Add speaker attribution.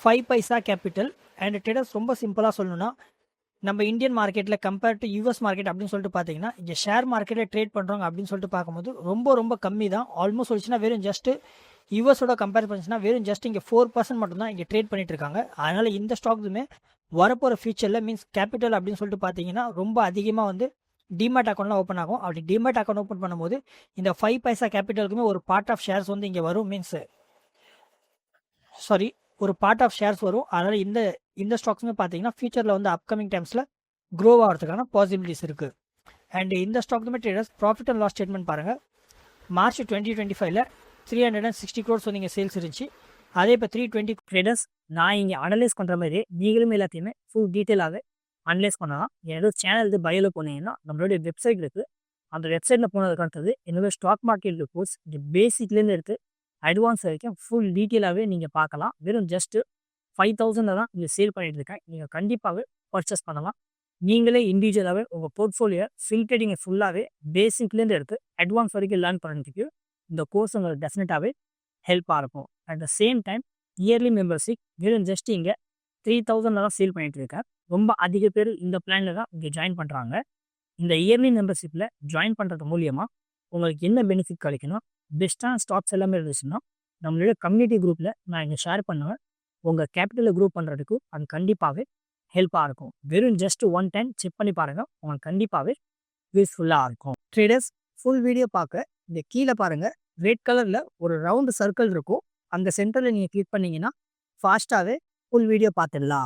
Speaker 1: 5 paisa capital and traders ரொம்ப சிம்பிளாக சொல்லணும்னா நம்ம இந்தியன் மார்க்கெட்டில் கம்பேர்ட் டு யூஎஸ் மார்க்கெட் அப்படின்னு சொல்லிட்டு பார்த்தீங்கன்னா இங்கே ஷேர் மார்க்கெட்டில் ட்ரேட் பண்ணுறவங்க அப்படின்னு சொல்லிட்டு பார்க்கும்போது ரொம்ப ரொம்ப கம்மி தான். ஆல்மோஸ்ட் சொல்லிச்சுன்னா வெறும் ஜஸ்ட் யூஎஸோட கம்பேர் பண்ணிச்சுன்னா வெறும் ஜஸ்ட் இங்கே 4% மட்டும் தான் இங்கே ட்ரேட் பண்ணிட்டு இருக்காங்க. அதனால் இந்த ஸ்டாக்ஸுமே வரப்போகிற ஃபியூச்சரில் மீன்ஸ் கேபிட்டல் அப்படின்னு சொல்லிட்டு பார்த்தீங்கன்னா ரொம்ப அதிகமாக வந்து டிமேட் அக்கௌண்ட்லாம் ஓப்பன் ஆகும். அப்படி டிமேட் அக்கௌண்ட் ஓப்பன் பண்ணும்போது இந்த 5 பைசா கேபிட்டலுக்குமே ஒரு பார்ட் ஆஃப் ஷேர்ஸ் வந்து இங்கே வரும். ஒரு பார்ட் ஆஃப் ஷேர்ஸ் வரும். அதனால் இந்த ஸ்டாக்ஸுமே பார்த்தீங்கன்னா ஃபியூச்சரில் வந்து அப்கமிங் டைம்ஸில் க்ரோ ஆகிறதுக்கான பாசிபிலிட்டிஸ் இருக்குது. அண்ட் இந்த ஸ்டாக்ஸுமே traders profit and loss statement பாருங்கள். மார்ச் 2025 360 crores வந்து இங்கே சேல்ஸ் இருந்துச்சு. அதே இப்போ 320 ட்ரேடர்ஸ் நான் இங்கே அனலைஸ் பண்ணுற மாதிரி நீங்களும் எல்லாத்தையுமே ஃபுல் டீட்டெயிலாகவே அனலைஸ் பண்ணலாம். என்னோட சேனல் இது பயோவில் போனீங்கன்னா நம்மளுடைய வெப்சைட் இருக்குது. அந்த வெப்சைட்டில் போனதுக்கு அடுத்தது என்னோட ஸ்டாக் மார்க்கெட் ரிப்போர்ட்ஸ் இந்த பேசிக்லேருந்து எடுத்து அட்வான்ஸ் வரைக்கும் ஃபுல் டீட்டெயிலாகவே நீங்கள் பார்க்கலாம். வெறும் ஜஸ்ட்டு 5,000 தான் இங்கே சேல் பண்ணிட்டு இருக்கேன். நீங்கள் கண்டிப்பாகவே பர்ச்சேஸ் பண்ணலாம். நீங்களே இண்டிவிஜுவலாகவே உங்கள் போர்ட்ஃபோலியோ ஃபில்டரிங்கை ஃபுல்லாகவே பேசிக்லேருந்து எடுத்து அட்வான்ஸ் வரைக்கும் லேர்ன் பண்ணுறதுக்கு இந்த கோர்ஸ் உங்களுக்கு டெஃபினட்டாகவே ஹெல்ப்பாக இருக்கும். At the same time early membership வெறும் ஜஸ்ட் இங்கே 3,000 தான் சேல் பண்ணிட்டு இருக்கேன். ரொம்ப அதிக பேர் இந்த பிளானில் தான் இங்கே ஜாயின் பண்ணுறாங்க. இந்த இயர்லி மெம்பர்ஷிப்பில் ஜாயின் பண்ணுறது மூலியமாக உங்களுக்கு என்ன பெனிஃபிட் கிடைக்கணும், பெஸ்ட்டான ஸ்டாக்ஸ் எல்லாமே இருந்துச்சுன்னா நம்மளோட கம்யூனிட்டி குரூப்பில் நான் இங்கே ஷேர் பண்ணுவேன். உங்கள் கேபிட்டலை குரூப் பண்ணுறதுக்கு அது கண்டிப்பாகவே ஹெல்ப்பாக இருக்கும். வெறும் ஜஸ்ட் 1 டைம் செக் பண்ணி பாருங்கள், உங்களுக்கு கண்டிப்பாகவே யூஸ்ஃபுல்லாக இருக்கும். ட்ரேடர்ஸ் ஃபுல் வீடியோ பார்க்க இந்த கீழே பாருங்கள், ரெட் கலரில் ஒரு ரவுண்டு சர்க்கிள் இருக்கும். அந்த சென்டரில் நீங்கள் கிளிக் பண்ணிங்கன்னா ஃபாஸ்ட்டாகவே ஃபுல் வீடியோ பார்த்துடலாம்.